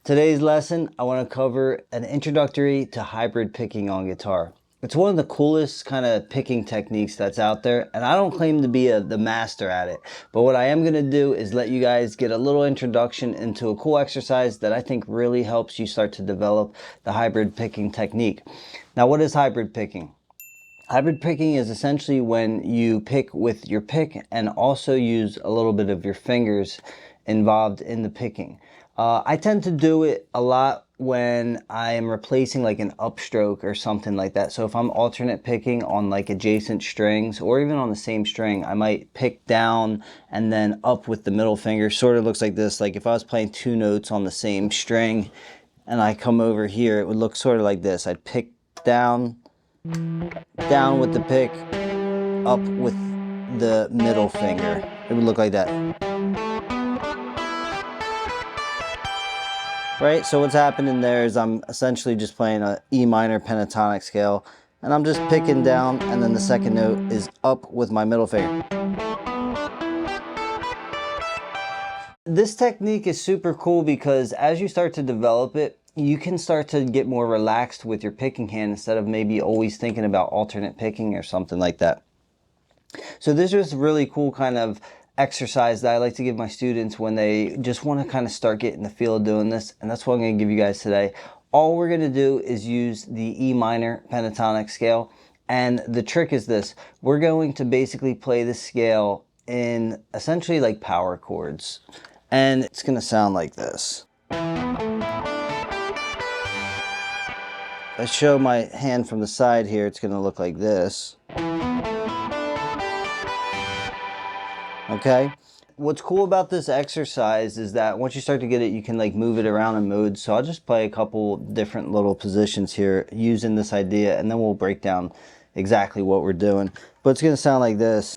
Today's lesson, I want to cover an introductory to hybrid picking on guitar. It's one of the coolest kind of picking techniques that's out there, and I don't claim to be the master at it, but what I am going to do is let you guys get a little introduction into a cool exercise that I think really helps you start to develop the hybrid picking technique. Now, what is hybrid picking? Hybrid picking is essentially when you pick with your pick and also use a little bit of your fingers involved in the picking. I tend to do it a lot when I am replacing like an upstroke or something like that. So if I'm alternate picking on like adjacent strings or even on the same string, I might pick down and then up with the middle finger. Sort of looks like this. Like if I was playing two notes on the same string and I come over here, it would look sort of like this. I'd pick down with the pick, up with the middle finger. It would look like that. Right, so what's happening there is I'm essentially just playing a E minor pentatonic scale, and I'm just picking down, and then the second note is up with my middle finger. This technique is super cool because as you start to develop it, you can start to get more relaxed with your picking hand instead of maybe always thinking about alternate picking or something like that. So this is really cool kind of exercise that I like to give my students when they just want to kind of start getting the feel of doing this, and that's what I'm going to give you guys today. All we're going to do is use the E minor pentatonic scale, and the trick is this. We're going to basically play the scale in essentially like power chords, and it's going to sound like this. If I show my hand from the side here, it's going to look like this. Okay, what's cool about this exercise is that once you start to get it, you can like move it around in modes. So I'll just play a couple different little positions here using this idea, and then we'll break down exactly what we're doing. But it's going to sound like this.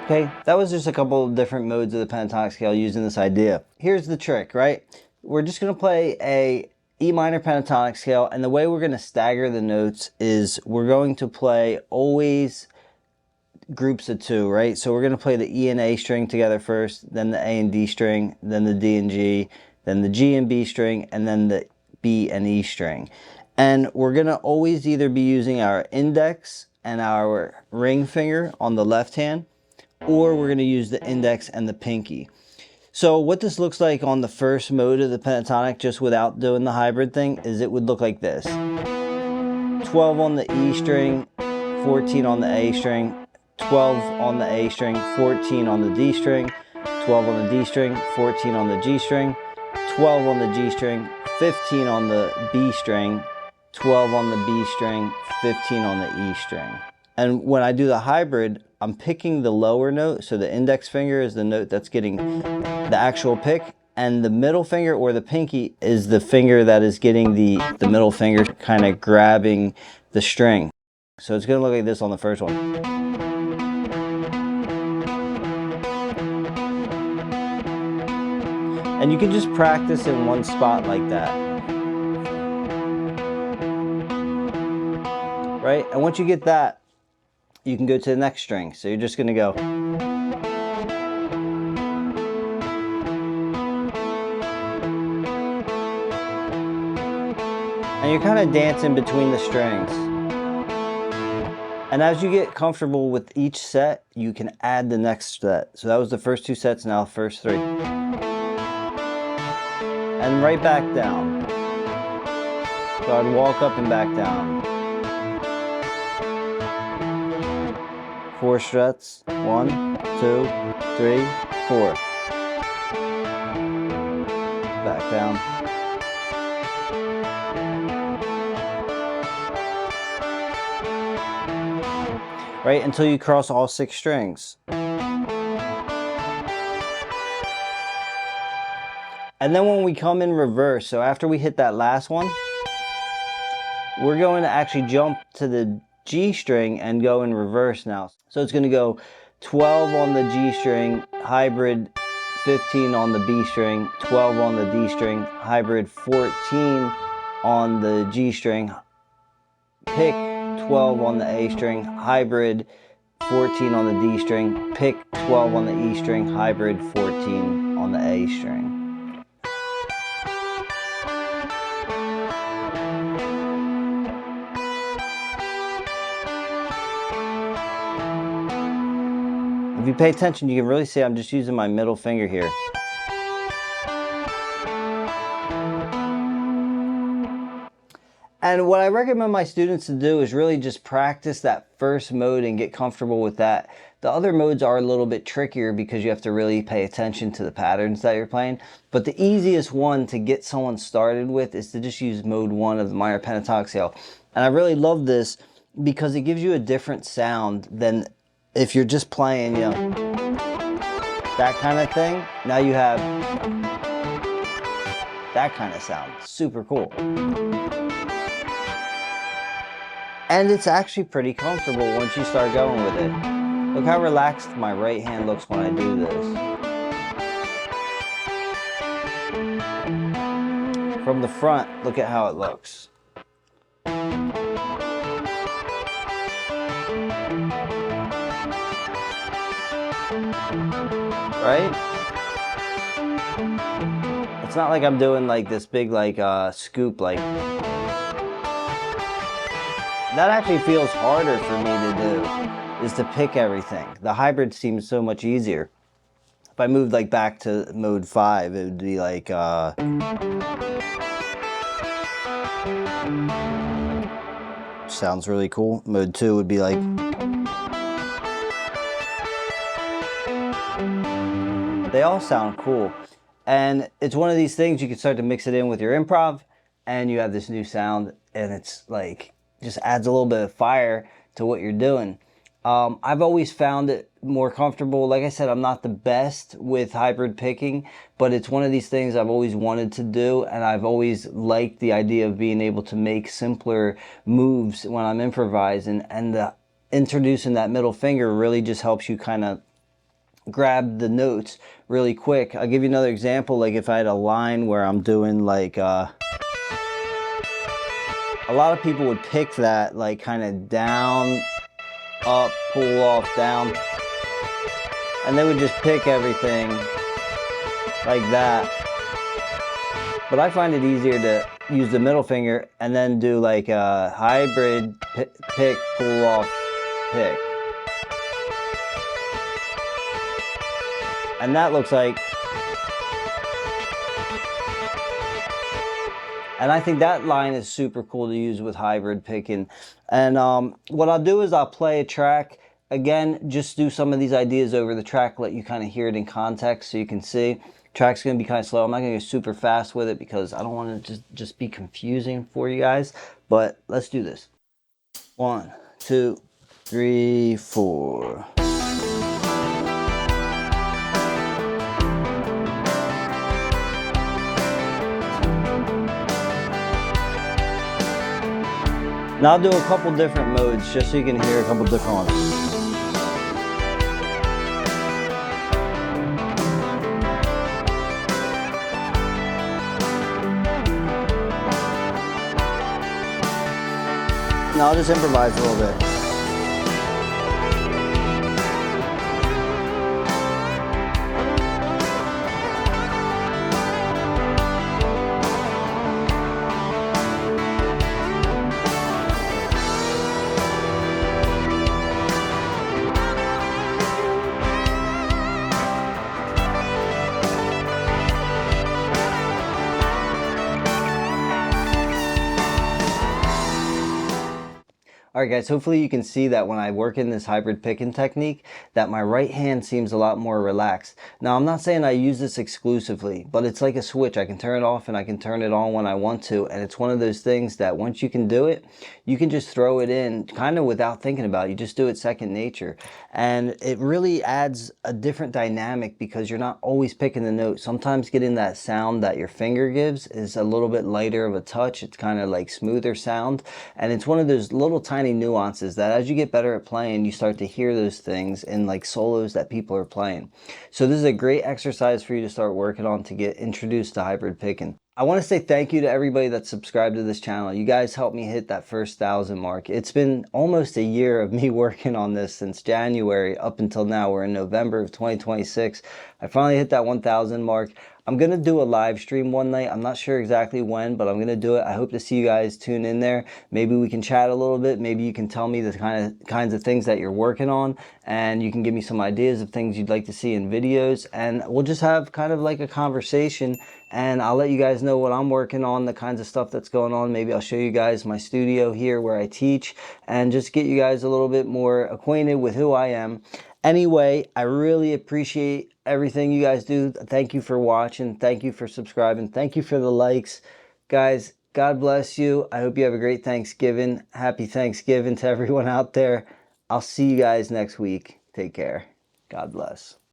Okay, that was just a couple of different modes of the pentatonic scale using this idea. Here's the trick, right? We're just going to play a E minor pentatonic scale, and the way we're going to stagger the notes is we're going to play always groups of two, right? So we're going to play the E and A string together first, then the A and D string, then the D and G, then the G and B string, and then the B and E string. And we're going to always either be using our index and our ring finger on the left hand, or we're going to use the index and the pinky. So what this looks like on the first mode of the pentatonic, just without doing the hybrid thing, is it would look like this. 12 on the E string, 14 on the A string, 12 on the A string, 14 on the D string, 12 on the D string, 14 on the G string, 12 on the G string, 15 on the B string, 12 on the B string, 15 on the E string. And when I do the hybrid, I'm picking the lower note, so the index finger is the note that's getting the actual pick, and the middle finger or the pinky is the finger that is getting the middle finger kind of grabbing the string. So it's going to look like this on the first one. And you can just practice in one spot like that. Right? And once you get that, you can go to the next string. So you're just going to go. And you're kind of dancing between the strings. And as you get comfortable with each set, you can add the next set. So that was the first two sets, now the first three. And right back down. So I'd walk up and back down. 4 struts. 1, 2, 3, 4. Back down. Right, until you cross all 6 strings. And then when we come in reverse, so after we hit that last one, we're going to actually jump to the G string and go in reverse now. So it's going to go 12 on the G string, hybrid 15 on the B string, 12 on the D string, hybrid 14 on the G string, pick 12 on the A string, hybrid 14 on the D string, pick 12 on the E string, hybrid 14 on the A string. If you pay attention, you can really see I'm just using my middle finger here. And what I recommend my students to do is really just practice that first mode and get comfortable with that. The other modes are a little bit trickier because you have to really pay attention to the patterns that you're playing. But the easiest one to get someone started with is to just use mode 1 of the minor pentatonic scale. And I really love this because it gives you a different sound than if you're just playing, you know, that kind of thing. Now you have that kind of sound. Super cool. And it's actually pretty comfortable once you start going with it. Look how relaxed my right hand looks when I do this. From the front, look at how it looks. Right? It's not like I'm doing like this big like scoop like. That actually feels harder for me to do, is to pick everything. The hybrid seems so much easier. If I moved like back to mode 5, it would be like sounds really cool. Mode 2 would be like they all sound cool. And it's one of these things you can start to mix it in with your improv and you have this new sound, and it's like just adds a little bit of fire to what you're doing. I've always found it more comfortable. Like I said, I'm not the best with hybrid picking, but it's one of these things I've always wanted to do, and I've always liked the idea of being able to make simpler moves when I'm improvising, and introducing that middle finger really just helps you kind of grab the notes really quick. I'll give you another example. Like if I had a line where I'm doing like a lot of people would pick that like kind of down, up, pull off, down, and they would just pick everything like that. But I find it easier to use the middle finger and then do like a hybrid pick, pull off, pick. And that looks like, and I think that line is super cool to use with hybrid picking. And what I'll do is I'll play a track. Again, just do some of these ideas over the track, let you kind of hear it in context so you can see. Track's going to be kind of slow. I'm not going to go super fast with it because I don't want to just be confusing for you guys. But let's do this. 1, 2, 3, 4. Now I'll do a couple different modes just so you can hear a couple different ones. Now I'll just improvise a little bit. Alright guys, hopefully you can see that when I work in this hybrid picking technique, that my right hand seems a lot more relaxed. Now I'm not saying I use this exclusively, but it's like a switch. I can turn it off and I can turn it on when I want to, and it's one of those things that once you can do it, you can just throw it in kind of without thinking about it. You just do it second nature. And it really adds a different dynamic because you're not always picking the note. Sometimes getting that sound that your finger gives is a little bit lighter of a touch. It's kind of like smoother sound, and it's one of those little tiny many nuances that as you get better at playing, you start to hear those things in like solos that people are playing. So this is a great exercise for you to start working on to get introduced to hybrid picking. I want to say thank you to everybody that's subscribed to this channel. You guys helped me hit that first 1,000 mark. It's been almost a year of me working on this since January up until now. We're in November of 2026. I finally hit that 1,000 mark. I'm going to do a live stream one night. I'm not sure exactly when, but I'm going to do it. I hope to see you guys tune in there. Maybe we can chat a little bit. Maybe you can tell me the kinds of things that you're working on, and you can give me some ideas of things you'd like to see in videos, and we'll just have kind of like a conversation, and I'll let you guys know what I'm working on, the kinds of stuff that's going on. Maybe I'll show you guys my studio here where I teach, and just get you guys a little bit more acquainted with who I am. Anyway, I really appreciate everything you guys do. Thank you for watching. Thank you for subscribing. Thank you for the likes. Guys, God bless you. I hope you have a great Thanksgiving. Happy Thanksgiving to everyone out there. I'll see you guys next week. Take care. God bless.